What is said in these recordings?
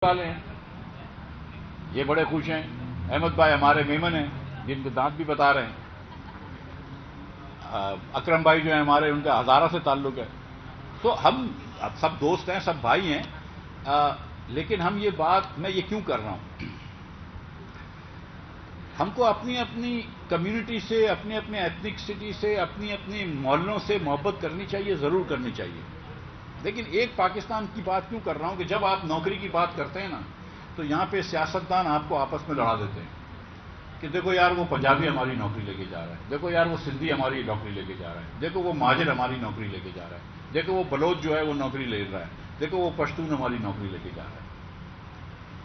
والے ہیں، یہ بڑے خوش ہیں. احمد بھائی ہمارے میمن ہیں جن کے دانت بھی بتا رہے ہیں. اکرم بھائی جو ہیں ہمارے، ان کا ہزارہ سے تعلق ہے. تو ہم اب سب دوست ہیں، سب بھائی ہیں. لیکن ہم یہ بات، میں یہ کیوں کر رہا ہوں، ہم کو اپنی اپنی کمیونٹی سے، اپنے اپنے ایتھنکسٹی سے، اپنی اپنی محلوں سے محبت کرنی چاہیے، ضرور کرنی چاہیے. لیکن ایک پاکستان کی بات کیوں کر رہا ہوں کہ جب آپ نوکری کی بات کرتے ہیں نا، تو یہاں پہ سیاستدان آپ کو آپس میں لڑا دیتے ہیں کہ دیکھو یار وہ پنجابی ہماری نوکری لے کے جا رہا ہے، دیکھو یار وہ سندھی ہماری نوکری لے کے جا رہا ہے، دیکھو وہ مہاجر ہماری نوکری لے کے جا رہا ہے، دیکھو وہ بلوچ جو ہے وہ نوکری لے رہا ہے، دیکھو وہ پشتون ہماری نوکری لے کے جا رہا ہے.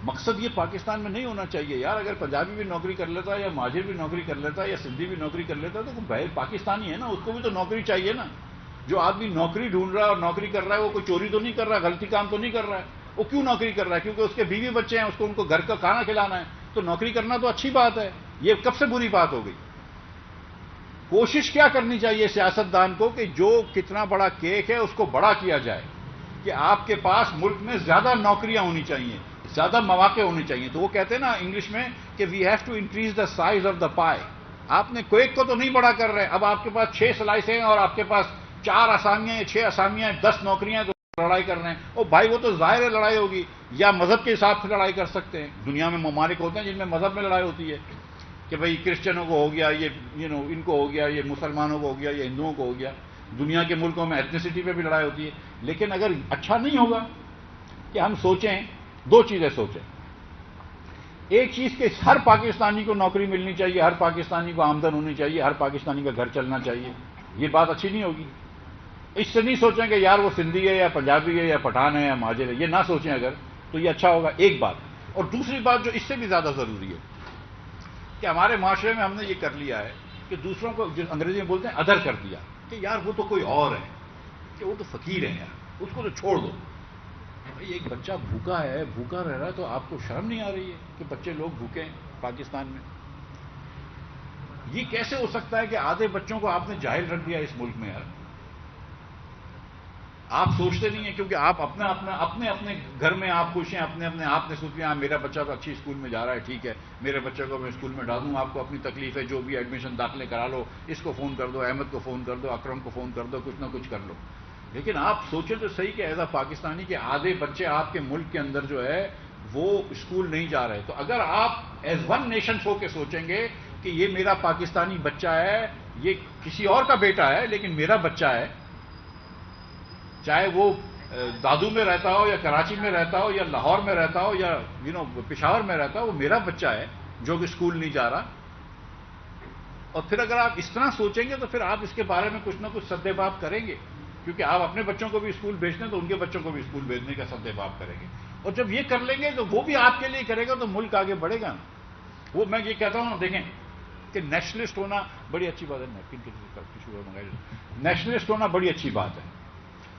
مقصد یہ پاکستان میں نہیں ہونا چاہیے یار. اگر پنجابی بھی نوکری کر لیتا ہے، یا مہاجر بھی نوکری کر لیتا ہے، یا سندھی بھی نوکری کر لیتا ہے، تو وہ پاکستانی ہے نا، اس کو بھی تو نوکری چاہیے نا. جو آدمی نوکری ڈھونڈ رہا ہے اور نوکری کر رہا ہے، وہ کوئی چوری تو نہیں کر رہا ہے، غلطی کام تو نہیں کر رہا ہے. وہ کیوں نوکری کر رہا ہے؟ کیونکہ اس کے بیوی بچے ہیں، اس کو ان کو گھر کا کھانا کھلانا ہے. تو نوکری کرنا تو اچھی بات ہے، یہ کب سے بری بات ہو گئی؟ کوشش کیا کرنی چاہیے سیاستدان کو کہ جو کتنا بڑا کیک ہے اس کو بڑا کیا جائے، کہ آپ کے پاس ملک میں زیادہ نوکریاں ہونی چاہیے، زیادہ مواقع ہونے چاہیے. تو وہ کہتے ہیں نا انگلش میں کہ we have to increase the size of the pie. آپ نے کیک کو تو نہیں بڑا کر رہے. اب آپ کے پاس 6 سلائس ہیں اور آپ کے پاس 4 آسامیاں ہیں، 6 آسامیاں ہیں، 10 نوکریاں ہیں، تو لڑائی کر رہے ہیں. او بھائی وہ تو ظاہر ہے لڑائی ہوگی. یا مذہب کے حساب سے لڑائی کر سکتے ہیں. دنیا میں ممالک ہوتے ہیں جن میں مذہب میں لڑائی ہوتی ہے کہ بھئی کرسچنوں کو ہو گیا یہ ان کو ہو گیا، یہ مسلمانوں کو ہو گیا، یہ ہندوؤں کو ہو گیا. دنیا کے ملکوں میں ایتھنیسٹی پہ بھی لڑائی ہوتی ہے. لیکن اگر اچھا نہیں ہوگا کہ ہم سوچیں، 2 چیزیں سوچیں. ایک چیز کہ ہر پاکستانی کو نوکری ملنی چاہیے، ہر پاکستانی کو آمدن ہونی چاہیے، ہر پاکستانی کا گھر چلنا چاہیے. یہ بات اچھی نہیں ہوگی. اس سے نہیں سوچیں کہ یار وہ سندھی ہے یا پنجابی ہے یا پٹھان ہے یا مہاجر ہے. یہ نہ سوچیں اگر، تو یہ اچھا ہوگا. ایک بات. اور دوسری بات جو اس سے بھی زیادہ ضروری ہے کہ ہمارے معاشرے میں ہم نے یہ کر لیا ہے کہ دوسروں کو، جو انگریزی میں بولتے ہیں ادر کر دیا، کہ یار وہ تو کوئی اور ہے، کہ وہ تو فقیر ہے یار، اس کو تو چھوڑ دو. بھائی ایک بچہ بھوکا ہے، بھوکا رہ رہا ہے، تو آپ کو شرم نہیں آ رہی ہے کہ بچے لوگ بھوکے ہیں پاکستان میں؟ یہ کیسے ہو سکتا ہے کہ آدھے بچوں کو آپ نے جاہل رکھ دیا اس ملک میں یار؟ آپ سوچتے نہیں ہیں کیونکہ آپ اپنے اپنے گھر میں آپ خوش ہیں، اپنے اپنے آپ نے سوچ لیا میرا بچہ تو اچھی اسکول میں جا رہا ہے، ٹھیک ہے، میرے بچے کو میں اسکول میں ڈالوں. آپ کو اپنی تکلیف ہے، جو بھی ایڈمیشن داخلے کرا لو، اس کو فون کر دو، احمد کو فون کر دو، اکرم کو فون کر دو، کچھ نہ کچھ کر لو. لیکن آپ سوچیں تو صحیح کہ ایز اے پاکستانی کے آدھے بچے آپ کے ملک کے اندر جو ہے وہ اسکول نہیں جا رہے. تو اگر آپ ایز ون نیشن ہو کے سوچیں گے کہ یہ میرا پاکستانی بچہ ہے، یہ کسی اور کا بیٹا ہے لیکن میرا بچہ ہے، چاہے وہ دادو میں رہتا ہو یا کراچی میں رہتا ہو یا لاہور میں رہتا ہو یا پشاور میں رہتا ہو، وہ میرا بچہ ہے جو کہ اسکول نہیں جا رہا. اور پھر اگر آپ اس طرح سوچیں گے تو پھر آپ اس کے بارے میں کچھ نہ کچھ سدے باب کریں گے، کیونکہ آپ اپنے بچوں کو بھی اسکول بھیجتے ہیں تو ان کے بچوں کو بھی اسکول بھیجنے کا سدے باب کریں گے. اور جب یہ کر لیں گے تو وہ بھی آپ کے لیے کرے گا، تو ملک آگے بڑھے گا نا. وہ میں یہ کہتا ہوں نا، دیکھیں کہ نیشنلسٹ ہونا بڑی اچھی بات ہے. نیشنلسٹ ہونا بڑی اچھی بات ہے.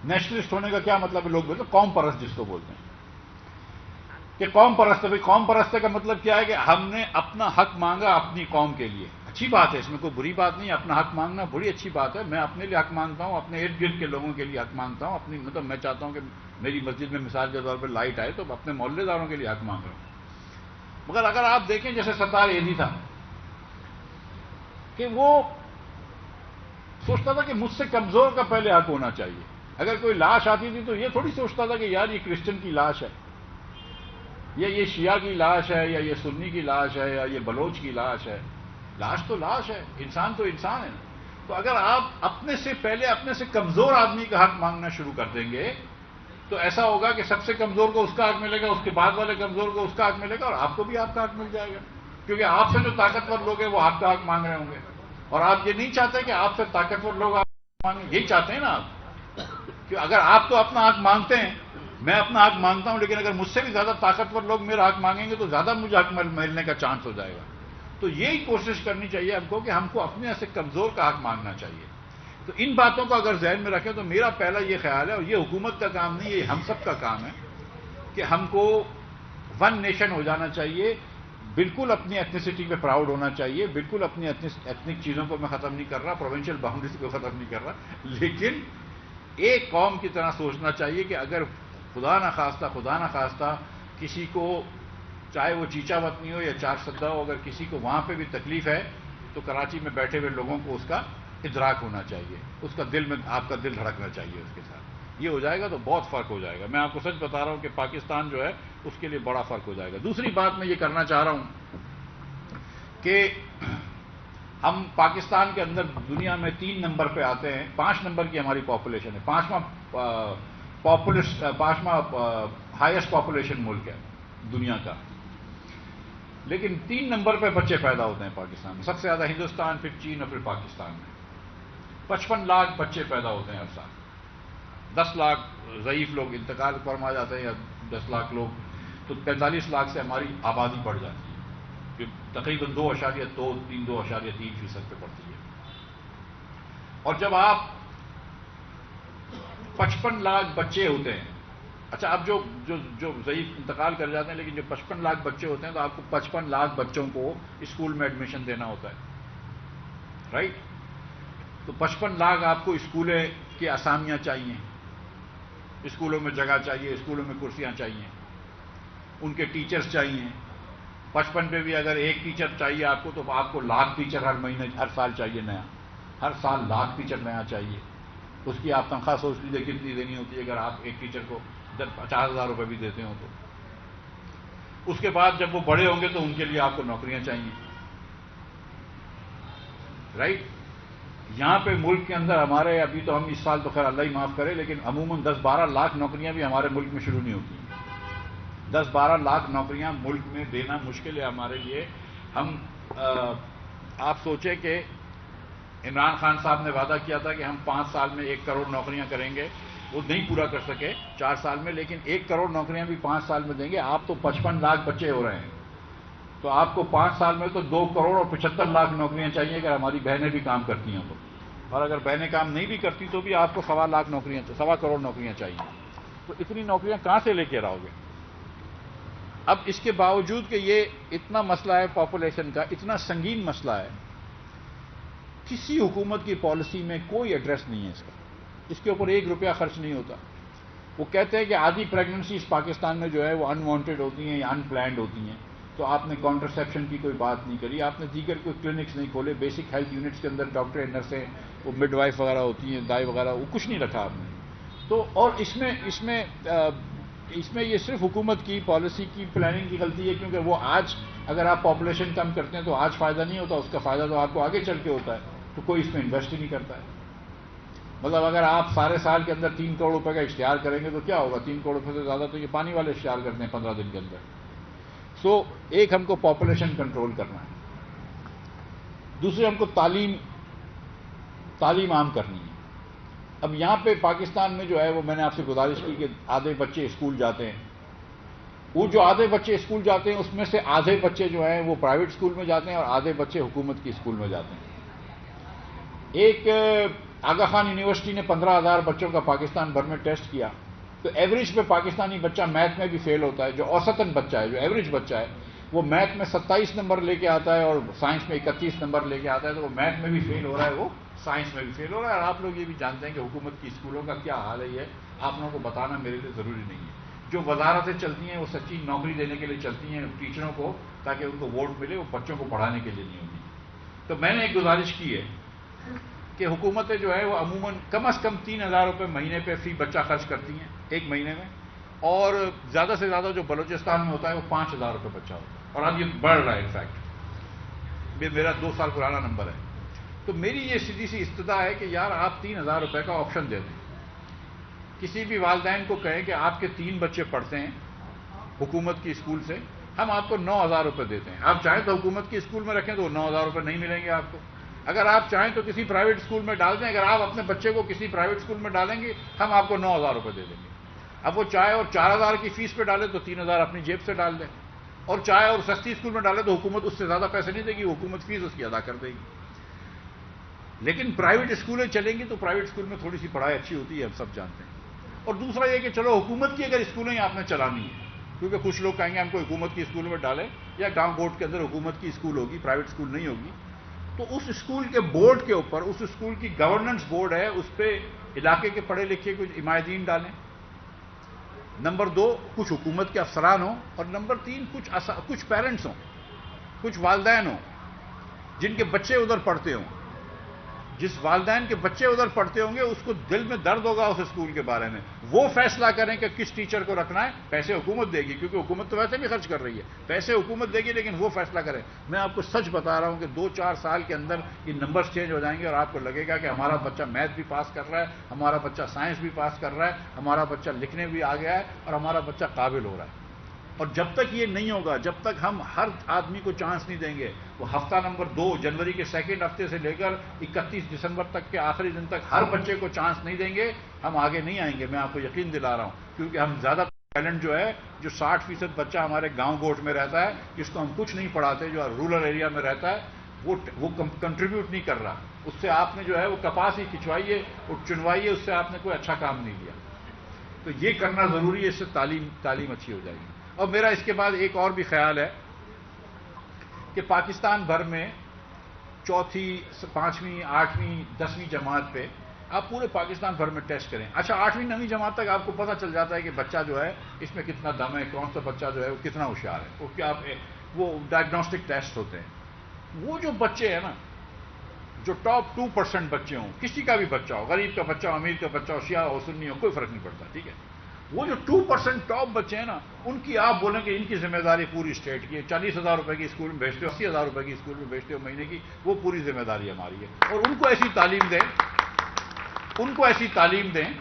نیشنلسٹ ہونے کا کیا مطلب ہے؟ لوگ بولتے ہیں قوم پرست، جس کو بولتے ہیں کہ قوم پرست ہے. بھائی قوم پرست کا مطلب کیا ہے کہ ہم نے اپنا حق مانگا اپنی قوم کے لیے. اچھی بات ہے، اس میں کوئی بری بات نہیں. اپنا حق مانگنا بڑی اچھی بات ہے. میں اپنے لیے حق مانگتا ہوں، اپنے ارد گرد کے لوگوں کے لیے حق مانگتا ہوں. اپنی مطلب میں چاہتا ہوں کہ میری مسجد میں مثال کے طور پر لائٹ آئے تو اپنے محلے داروں کے لیے حق مانگ رہا ہوں. مگر اگر آپ دیکھیں جیسے ستار ایدھی تھا کہ وہ سوچتا تھا کہ مجھ سے کمزور کا پہلے حق ہونا چاہیے. اگر کوئی لاش آتی تھی تو یہ تھوڑی سوچتا تھا کہ یار یہ کرسچن کی لاش ہے، یا یہ شیعہ کی لاش ہے، یا یہ سنی کی لاش ہے، یا یہ بلوچ کی لاش ہے. لاش تو لاش ہے، انسان تو انسان ہے. تو اگر آپ اپنے سے پہلے اپنے سے کمزور آدمی کا حق مانگنا شروع کر دیں گے تو ایسا ہوگا کہ سب سے کمزور کو اس کا حق ملے گا، اس کے بعد والے کمزور کو اس کا حق ملے گا، اور آپ کو بھی آپ کا حق مل جائے گا. کیونکہ آپ سے جو طاقتور لوگ ہیں وہ آپ کا حق مانگ رہے ہوں گے. اور آپ یہ نہیں چاہتے کہ آپ سے طاقتور لوگ آپ مانگیں. یہی چاہتے ہیں نا آپ کہ اگر آپ تو اپنا حق مانگتے ہیں، میں اپنا حق مانگتا ہوں، لیکن اگر مجھ سے بھی زیادہ طاقتور لوگ میرا حق مانگیں گے تو زیادہ مجھے حق ملنے کا چانس ہو جائے گا. تو یہی کوشش کرنی چاہیے ہم کو کہ ہم کو اپنے سے کمزور کا حق مانگنا چاہیے. تو ان باتوں کو اگر ذہن میں رکھیں تو میرا پہلا یہ خیال ہے، اور یہ حکومت کا کام نہیں، یہ ہم سب کا کام ہے کہ ہم کو ون نیشن ہو جانا چاہیے. بالکل اپنی ایتھنیسٹی پہ پراؤڈ ہونا چاہیے. بالکل اپنی ایتھنک چیزوں کو میں ختم نہیں کر رہا، پروونشل باؤنڈریز کو ختم نہیں کر رہا، لیکن ایک قوم کی طرح سوچنا چاہیے کہ اگر خدا نہ خواستہ کسی کو چاہے وہ چیچا وطنی ہو یا چار سدہ ہو، اگر کسی کو وہاں پہ بھی تکلیف ہے تو کراچی میں بیٹھے ہوئے لوگوں کو اس کا ادراک ہونا چاہیے، اس کا دل میں آپ کا دل دھڑکنا چاہیے اس کے ساتھ. یہ ہو جائے گا تو بہت فرق ہو جائے گا. میں آپ کو سچ بتا رہا ہوں کہ پاکستان جو ہے اس کے لیے بڑا فرق ہو جائے گا. دوسری بات میں یہ کرنا چاہ رہا ہوں کہ ہم پاکستان کے اندر دنیا میں 3 نمبر پہ آتے ہیں. 5 نمبر کی ہماری پاپولیشن ہے، 5واں ہائیسٹ پاپولیشن ملک ہے دنیا کا، لیکن 3 نمبر پہ بچے پیدا ہوتے ہیں پاکستان میں. سب سے زیادہ ہندوستان، پھر چین اور پھر پاکستان میں. 55 لاکھ بچے پیدا ہوتے ہیں ہر سال. 10 لاکھ ضعیف لوگ انتقال فرما جاتے ہیں، یا 10 لاکھ لوگ، تو 45 لاکھ سے ہماری آبادی بڑھ جاتی ہے، جو تقریباً 2.3% پہ پڑتی ہے. اور جب آپ 55 لاکھ بچے ہوتے ہیں، اچھا اب جو ضعیف انتقال کر جاتے ہیں، لیکن جو 55 لاکھ بچے ہوتے ہیں تو آپ کو 55 لاکھ بچوں کو اسکول میں ایڈمیشن دینا ہوتا ہے، رائٹ؟ تو 55 لاکھ آپ کو اسکولیں کی اسامیاں چاہیے، اسکولوں میں جگہ چاہیے، اسکولوں میں کرسیاں چاہیے، ان کے ٹیچرز چاہیے. 55 پہ بھی اگر ایک ٹیچر چاہیے آپ کو، تو آپ کو 1,00,000 ٹیچر ہر سال چاہیے نیا. ہر سال 1,00,000 ٹیچر نیا چاہیے. اس کی آپ تنخواہ سوچ لیجیے کتنی دینی ہوتی ہے اگر آپ ایک ٹیچر کو 50,000 روپے بھی دیتے ہوں تو. اس کے بعد جب وہ بڑے ہوں گے تو ان کے لیے آپ کو نوکریاں چاہیے، رائٹ؟ یہاں پہ ملک کے اندر ہمارے ابھی تو ہم اس سال تو خیر اللہ ہی معاف کرے، لیکن عموماً 10-12 لاکھ نوکریاں بھی ہمارے ملک میں شروع نہیں ہوتی ہیں. 10-12 لاکھ نوکریاں ملک میں دینا مشکل ہے ہمارے لیے. ہم آپ سوچیں کہ عمران خان صاحب نے وعدہ کیا تھا کہ ہم 5 سال میں 1 کروڑ نوکریاں کریں گے، وہ نہیں پورا کر سکے 4 سال میں، لیکن 1 کروڑ نوکریاں بھی 5 سال میں دیں گے. آپ تو 55 لاکھ بچے ہو رہے ہیں، تو آپ کو 5 سال میں تو 2 کروڑ اور 75 لاکھ نوکریاں چاہیے اگر ہماری بہنیں بھی کام کرتی ہیں تو. اور اگر بہنیں کام نہیں بھی کرتی تو بھی آپ کو 1.25 کروڑ نوکریاں چاہیے. تو اتنی نوکریاں کہاں سے لے کے آؤ گے؟ اب اس کے باوجود کہ یہ اتنا مسئلہ ہے پاپولیشن کا، اتنا سنگین مسئلہ ہے، کسی حکومت کی پالیسی میں کوئی ایڈریس نہیں ہے اس کا. اس کے اوپر 1 روپیہ خرچ نہیں ہوتا. وہ کہتے ہیں کہ آدھی پریگننسیز پاکستان میں جو ہے وہ ان وانٹیڈ ہوتی ہیں یا ان پلانڈ ہوتی ہیں، تو آپ نے کانٹرسیپشن کی کوئی بات نہیں کری، آپ نے دیگر کوئی کلینکس نہیں کھولے، بیسک ہیلتھ یونٹس کے اندر ڈاکٹر نرسیں، وہ مڈ وائف وغیرہ ہوتی ہیں، دائی وغیرہ، وہ کچھ نہیں رکھا آپ نے. تو اور اس میں یہ صرف حکومت کی پالیسی کی پلاننگ کی غلطی ہے، کیونکہ وہ آج اگر آپ پاپولیشن کم کرتے ہیں تو آج فائدہ نہیں ہوتا، اس کا فائدہ تو آپ کو آگے چل کے ہوتا ہے. تو کوئی اس میں انویسٹ ہی نہیں کرتا ہے. مطلب اگر آپ سارے سال کے اندر 3 کروڑ روپے کا اشتہار کریں گے تو کیا ہوگا؟ 3 کروڑ روپے سے زیادہ تو یہ پانی والے اشتہار کرتے ہیں 15 دن کے اندر. سو ایک ہم کو پاپولیشن کنٹرول کرنا ہے، دوسرے ہم کو تعلیم عام کرنی ہے. اب یہاں پہ پاکستان میں جو ہے وہ میں نے آپ سے گزارش کی کہ آدھے بچے اسکول جاتے ہیں. وہ جو آدھے بچے اسکول جاتے ہیں اس میں سے آدھے بچے جو ہیں وہ پرائیویٹ اسکول میں جاتے ہیں اور آدھے بچے حکومت کی اسکول میں جاتے ہیں. ایک آغا خان یونیورسٹی نے 15,000 بچوں کا پاکستان بھر میں ٹیسٹ کیا، تو ایوریج پہ پاکستانی بچہ میتھ میں بھی فیل ہوتا ہے. جو اوسطاً بچہ ہے، جو ایوریج بچہ ہے، وہ میتھ میں 27 نمبر لے کے آتا ہے اور سائنس میں 31 نمبر لے کے آتا ہے. تو وہ میتھ میں بھی فیل ہو رہا ہے، وہ سائنس میں بھی فیل ہو رہا ہے. اور آپ لوگ یہ بھی جانتے ہیں کہ حکومت کی اسکولوں کا کیا حال ہے. یہ آپ لوگوں کو بتانا میرے لیے ضروری نہیں ہے. جو وزارتیں چلتی ہیں وہ سچی نوکری دینے کے لیے چلتی ہیں ٹیچروں کو، تاکہ ان کو ووٹ ملے، وہ بچوں کو پڑھانے کے لیے نہیں ہوتی. تو میں نے ایک گزارش کی ہے کہ حکومتیں جو ہے وہ عموماً کم از کم 3,000 روپے مہینے پہ فی بچہ خرچ کرتی ہیں ایک مہینے میں، اور زیادہ سے زیادہ جو بلوچستان میں ہوتا ہے وہ 5,000 روپے بچہ ہوتا ہے. اور اب یہ بڑھ رہا ہے. انفیکٹ میرا 2 سال پرانا نمبر ہے. تو میری یہ سیدھی سی استدعا ہے کہ یار آپ 3,000 روپے کا آپشن دے دیں. کسی بھی والدین کو کہیں کہ آپ کے 3 بچے پڑھتے ہیں حکومت کی اسکول سے، ہم آپ کو 9,000 روپے دیتے ہیں. آپ چاہیں تو حکومت کی اسکول میں رکھیں تو 9,000 روپے نہیں ملیں گے آپ کو. اگر آپ چاہیں تو کسی پرائیویٹ اسکول میں ڈال دیں. اگر آپ اپنے بچے کو کسی پرائیویٹ اسکول میں ڈالیں گے ہم آپ کو 9,000 روپے دے دیں گے. اب وہ چاہے اور 4,000 کی فیس پہ ڈالے تو 3,000 اپنی جیب سے ڈال دیں، اور چاہے اور سستی اسکول میں ڈالے تو حکومت اس سے زیادہ پیسے نہیں دے گی، حکومت فیس اس کی ادا کر دے گی. لیکن پرائیویٹ اسکولیں چلیں گی تو پرائیویٹ اسکول میں تھوڑی سی پڑھائی اچھی ہوتی ہے، ہم سب جانتے ہیں. اور دوسرا یہ کہ چلو حکومت کی اگر اسکولیں آپ نے چلانی ہے، کیونکہ کچھ لوگ کہیں گے ہم کو حکومت کی اسکول میں ڈالیں، یا گاؤں گوٹ کے اندر حکومت کی اسکول ہوگی، پرائیویٹ اسکول نہیں ہوگی، تو اس اسکول کے بورڈ کے اوپر، اس اسکول کی گورننس بورڈ ہے، اس پہ علاقے کے پڑھے لکھے کچھ عمائدین ڈالیں. نمبر 2 کچھ حکومت کے افسران ہوں، اور نمبر 3 کچھ پیرنٹس ہوں، کچھ والدین ہوں جن کے بچے ادھر پڑھتے ہوں. جس والدین کے بچے ادھر پڑھتے ہوں گے اس کو دل میں درد ہوگا اس اسکول کے بارے میں. وہ فیصلہ کریں کہ کس ٹیچر کو رکھنا ہے. پیسے حکومت دے گی کیونکہ حکومت تو ویسے بھی خرچ کر رہی ہے، پیسے حکومت دے گی، لیکن وہ فیصلہ کریں. میں آپ کو سچ بتا رہا ہوں کہ 2-4 سال کے اندر یہ نمبرز چینج ہو جائیں گے اور آپ کو لگے گا کہ ہمارا بچہ میتھ بھی پاس کر رہا ہے، ہمارا بچہ سائنس بھی پاس کر رہا ہے، ہمارا بچہ لکھنے بھی آ گیا ہے اور ہمارا بچہ قابل ہو رہا ہے. اور جب تک یہ نہیں ہوگا، جب تک ہم ہر آدمی کو چانس نہیں دیں گے، وہ ہفتہ نمبر 2 جنوری کے 2nd ہفتے سے لے کر 31 دسمبر تک کے آخری دن تک ہر بچے کو چانس نہیں دیں گے، ہم آگے نہیں آئیں گے. میں آپ کو یقین دلا رہا ہوں، کیونکہ ہم زیادہ ٹیلنٹ جو ہے، جو 60% بچہ ہمارے گاؤں گوٹ میں رہتا ہے جس کو ہم کچھ نہیں پڑھاتے، جو رورل ایریا میں رہتا ہے، وہ کنٹریبیوٹ نہیں کر رہا. اس سے آپ نے جو ہے وہ کپاس ہی کھچوائی ہے، وہ چنوائی ہے، اس سے آپ نے کوئی اچھا کام نہیں کیا. تو یہ کرنا ضروری ہے، اس سے تعلیم اچھی ہو جائے گی. اور میرا اس کے بعد ایک اور بھی خیال ہے کہ پاکستان بھر میں 4تھی، 5ویں، 8ویں، 10ویں جماعت پہ آپ پورے پاکستان بھر میں ٹیسٹ کریں. اچھا 8ویں 9ویں جماعت تک آپ کو پتہ چل جاتا ہے کہ بچہ جو ہے اس میں کتنا دم ہے، کون سا بچہ جو ہے وہ کتنا ہوشیار ہے. وہ کیا وہ ڈائگنوسٹک ٹیسٹ ہوتے ہیں. وہ جو بچے ہیں نا، جو ٹاپ 2% بچے ہوں، کسی کا بھی بچہ ہو، غریب کا بچہ ہو، امیر کا بچہ ہو، شیعہ ہو، سنی ہو، کوئی فرق نہیں پڑتا، ٹھیک ہے. وہ جو 2% ٹاپ بچے ہیں نا، ان کی آپ بولیں کہ ان کی ذمہ داری پوری اسٹیٹ کی ہے. 40,000 روپے کی اسکول میں بھیجتے ہو، 80,000 روپے کی اسکول میں بھیجتے ہو مہینے کی، وہ پوری ذمہ داری ہماری ہے. اور ان کو ایسی تعلیم دیں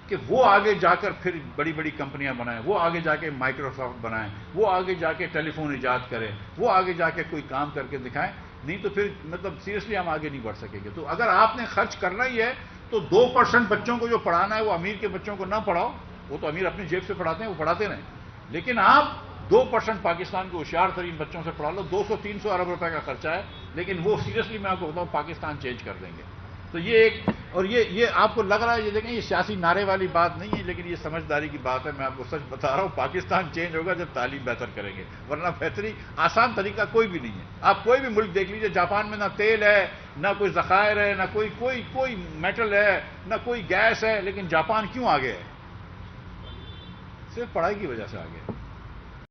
کہ وہ آگے جا کر پھر بڑی بڑی کمپنیاں بنائیں، وہ آگے جا کے مائکروسافٹ بنائیں، وہ آگے جا کے ٹیلی فون ایجاد کریں، وہ آگے جا کے کوئی کام کر کے دکھائیں. نہیں تو پھر مطلب سیریسلی ہم آگے نہیں بڑھ سکیں گے. تو اگر آپ نے خرچ کرنا ہی ہے تو 2% بچوں کو جو پڑھانا ہے وہ امیر کے بچوں کو نہ پڑھاؤ. وہ تو امیر اپنی جیب سے پڑھاتے ہیں، وہ پڑھاتے رہیں، لیکن آپ 2% پاکستان کے ہوشیار ترین بچوں سے پڑھا لو. 200-300 ارب روپے کا خرچہ ہے، لیکن وہ سیریسلی میں آپ کو بتاؤں پاکستان چینج کر دیں گے. تو یہ ایک، اور یہ آپ کو لگ رہا ہے، یہ دیکھیں یہ سیاسی نعرے والی بات نہیں ہے، لیکن یہ سمجھداری کی بات ہے. میں آپ کو سچ بتا رہا ہوں، پاکستان چینج ہوگا جب تعلیم بہتر کریں گے، ورنہ بہتری آسان طریقہ کوئی بھی نہیں ہے. آپ کوئی بھی ملک دیکھ لیجئے، جاپان میں نہ تیل ہے، نہ کوئی ذخائر ہے، نہ کوئی میٹل ہے، نہ کوئی گیس ہے، لیکن جاپان کیوں آگے ہے؟ صرف پڑھائی کی وجہ سے آگے ہے.